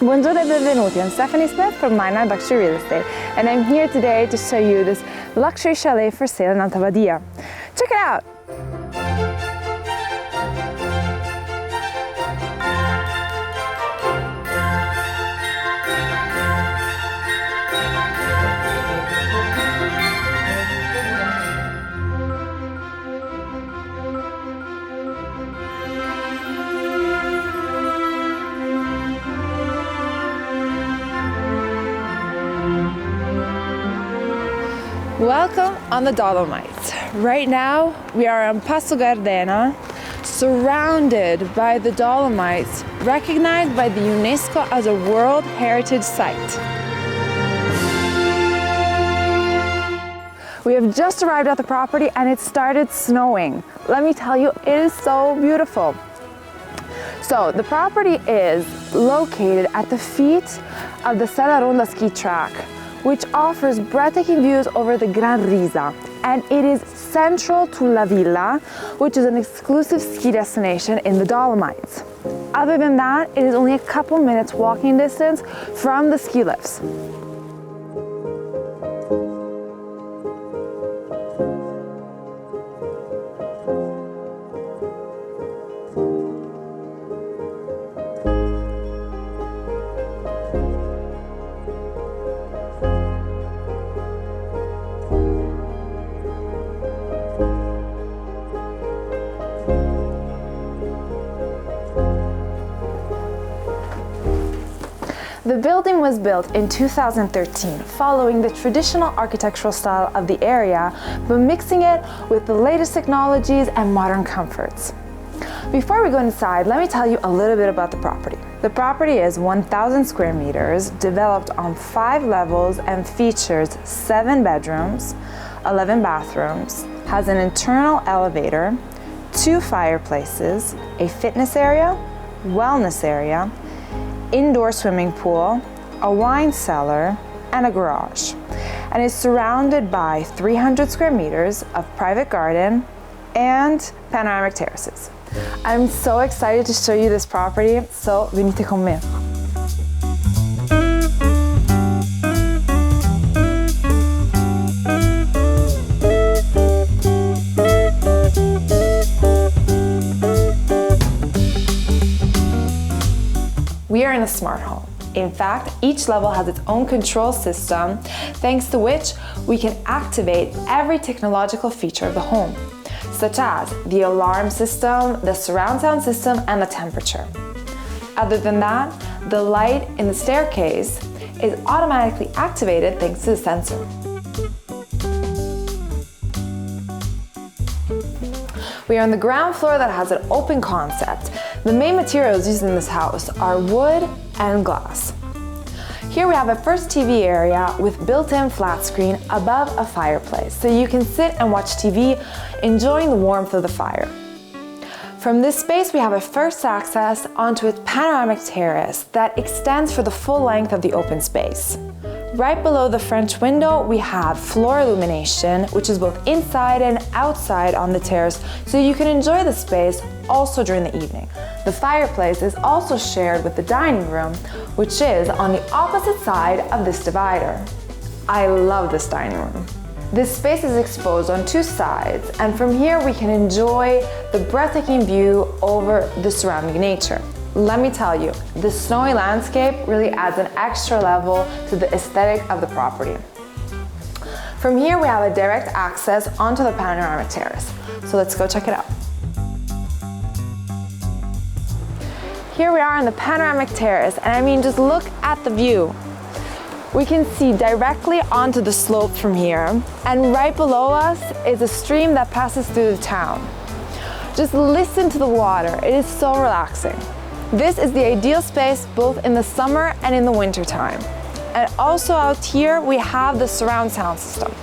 Buongiorno e benvenuti, I'm Stefanie Smith from Lionard Luxury Real Estate, and I'm here today to show you this luxury chalet for sale in Alta Badia. Check it out! Welcome on the Dolomites. Right now we are on Passo Gardena, surrounded by the Dolomites, recognized by the UNESCO as a World Heritage Site. We have just arrived at the property and it started snowing. Let me tell you, it is so beautiful. So the property is located at the feet of the Sellaronda Ski track, which offers breathtaking views over the Gran Risa, and it is central to La Villa, which is an exclusive ski destination in the Dolomites. Other than that, it is only a couple minutes walking distance from the ski lifts. The building was built in 2013, following the traditional architectural style of the area, but mixing it with the latest technologies and modern comforts. Before we go inside, let me tell you a little bit about the property. The property is 1,000 square meters, developed on 5 levels, and features 7 bedrooms, 11 bathrooms, has an internal elevator, 2 fireplaces, a fitness area, wellness area, indoor swimming pool, a wine cellar, and a garage, and is surrounded by 300 square meters of private garden and panoramic terraces. I'm so excited to show you this property, so venite con me. We are in a smart home. In fact, each level has its own control system, thanks to which we can activate every technological feature of the home, such as the alarm system, the surround sound system, and the temperature. Other than that, the light in the staircase is automatically activated thanks to the sensor. We are on the ground floor that has an open concept. The main materials used in this house are wood and glass. Here we have a first TV area with built-in flat screen above a fireplace, so you can sit and watch TV, enjoying the warmth of the fire. From this space, we have a first access onto a panoramic terrace that extends for the full length of the open space. Right below the French window, we have floor illumination, which is both inside and outside on the terrace, so you can enjoy the space also during the evening. The fireplace is also shared with the dining room, which is on the opposite side of this divider. I love this dining room. This space is exposed on 2 sides, and from here we can enjoy the breathtaking view over the surrounding nature. Let me tell you, the snowy landscape really adds an extra level to the aesthetic of the property. From here we have a direct access onto the panoramic terrace, so let's go check it out. Here we are on the panoramic terrace, and I mean, just look at the view. We can see directly onto the slope from here, and right below us is a stream that passes through the town. Just listen to the water, it is so relaxing. This is the ideal space both in the summer and in the winter time. And also out here we have the surround sound system.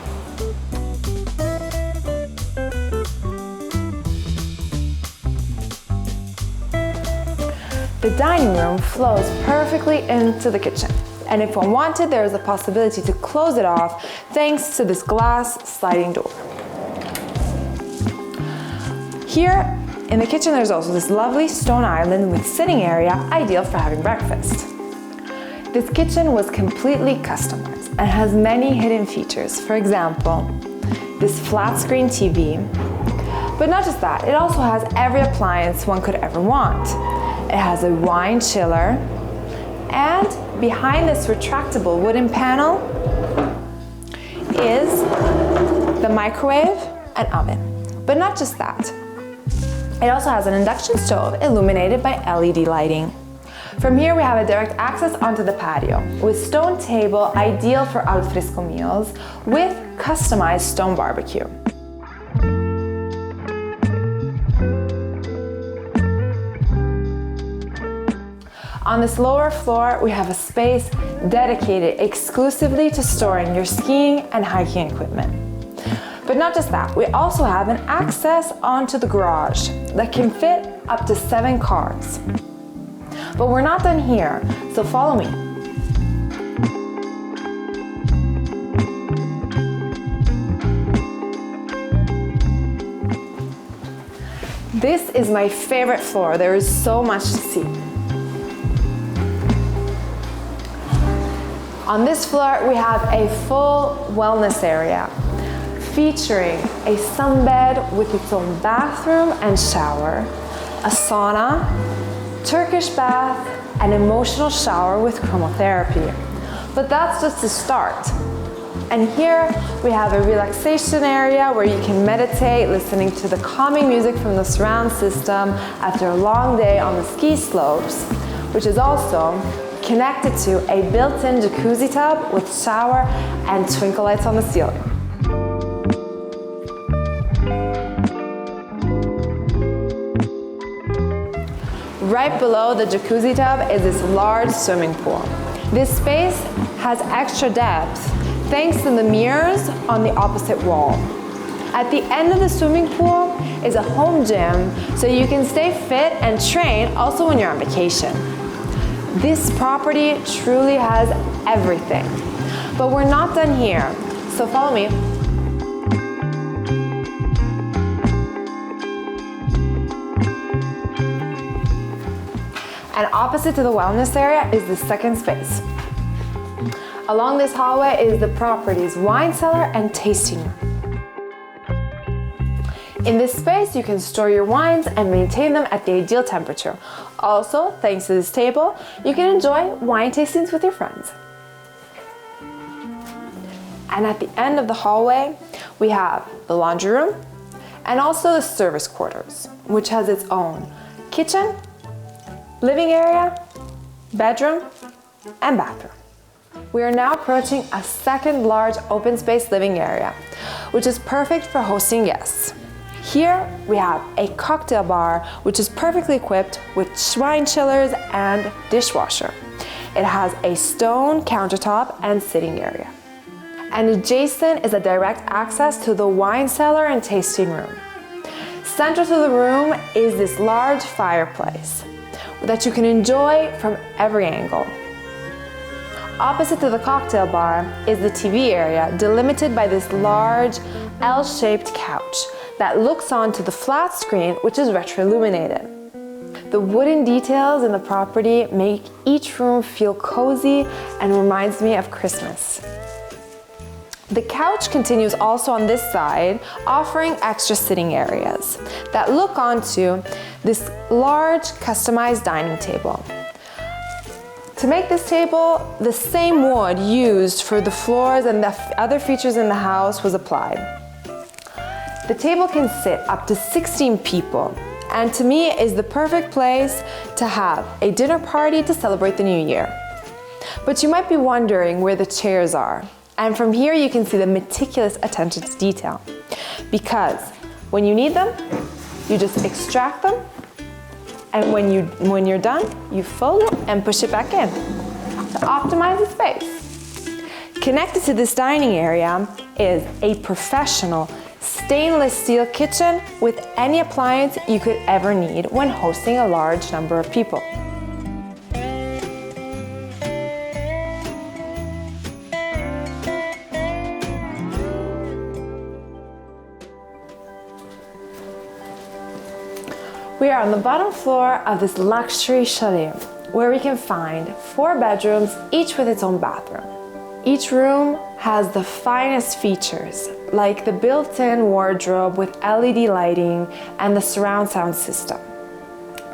The dining room flows perfectly into the kitchen. And if one wanted, there is a possibility to close it off thanks to this glass sliding door. Here in the kitchen, there's also this lovely stone island with sitting area, ideal for having breakfast. This kitchen was completely customized and has many hidden features. For example, this flat screen TV. But not just that, it also has every appliance one could ever want. It has a wine chiller, and behind this retractable wooden panel is the microwave and oven. But not just that. It also has an induction stove illuminated by LED lighting. From here we have a direct access onto the patio with stone table ideal for al fresco meals with customized stone barbecue. On this lower floor, we have a space dedicated exclusively to storing your skiing and hiking equipment. But not just that, we also have an access onto the garage that can fit up to 7 cars. But we're not done here, so follow me. This is my favorite floor. There is so much to see. On this floor, we have a full wellness area featuring a sunbed with its own bathroom and shower, a sauna, Turkish bath, and emotional shower with chromotherapy. But that's just the start. And here we have a relaxation area where you can meditate, listening to the calming music from the surround system after a long day on the ski slopes, which is also connected to a built-in jacuzzi tub with shower and twinkle lights on the ceiling. Right below the jacuzzi tub is this large swimming pool. This space has extra depth thanks to the mirrors on the opposite wall. At the end of the swimming pool is a home gym so you can stay fit and train also when you're on vacation. This property truly has everything. But we're not done here, so follow me. And opposite to the wellness area is the second space. Along this hallway is the property's wine cellar and tasting room. In this space, you can store your wines and maintain them at the ideal temperature. Also, thanks to this table, you can enjoy wine tastings with your friends. And at the end of the hallway, we have the laundry room and also the service quarters, which has its own kitchen, living area, bedroom, and bathroom. We are now approaching a second large open space living area, which is perfect for hosting guests. Here we have a cocktail bar, which is perfectly equipped with wine chillers and dishwasher. It has a stone countertop and sitting area. And adjacent is a direct access to the wine cellar and tasting room. Central to the room is this large fireplace that you can enjoy from every angle. Opposite to the cocktail bar is the TV area, delimited by this large L-shaped couch that looks onto the flat screen, which is retroilluminated. The wooden details in the property make each room feel cozy and reminds me of Christmas. The couch continues also on this side, offering extra sitting areas that look onto this large customized dining table. To make this table, the same wood used for the floors and the other features in the house was applied. The table can sit up to 16 people, and to me is the perfect place to have a dinner party to celebrate the new year. But you might be wondering where the chairs are. And from here you can see the meticulous attention to detail. Because when you need them, you just extract them, and when you're done, you fold it and push it back in to optimize the space. Connected to this dining area is a professional stainless steel kitchen with any appliance you could ever need when hosting a large number of people. We are on the bottom floor of this luxury chalet where we can find 4 bedrooms, each with its own bathroom. Each room has the finest features, like the built-in wardrobe with LED lighting and the surround sound system.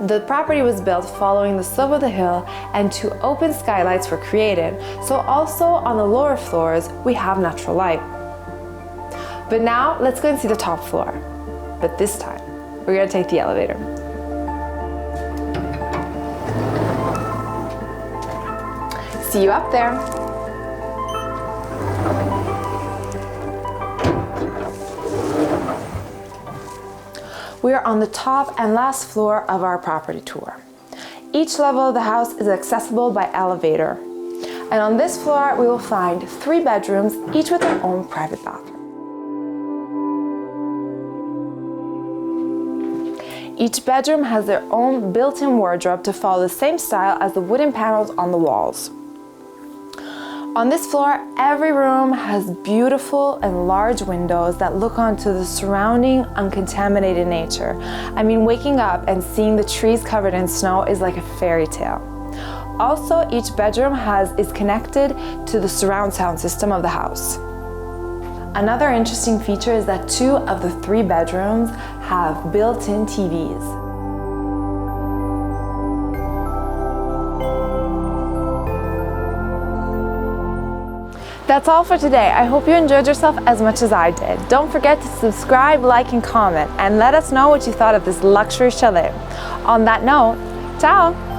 The property was built following the slope of the hill, and 2 open skylights were created, so also on the lower floors we have natural light. But now let's go and see the top floor. But this time, we're gonna take the elevator. See you up there. We are on the top and last floor of our property tour. Each level of the house is accessible by elevator. And on this floor, we will find 3 bedrooms, each with their own private bathroom. Each bedroom has their own built-in wardrobe to follow the same style as the wooden panels on the walls. On this floor, every room has beautiful and large windows that look onto the surrounding uncontaminated nature. I mean, waking up and seeing the trees covered in snow is like a fairy tale. Also, each bedroom is connected to the surround sound system of the house. Another interesting feature is that 2 of the 3 bedrooms have built-in TVs. That's all for today. I hope you enjoyed yourself as much as I did. Don't forget to subscribe, like, and comment, and let us know what you thought of this luxury chalet. On that note, ciao!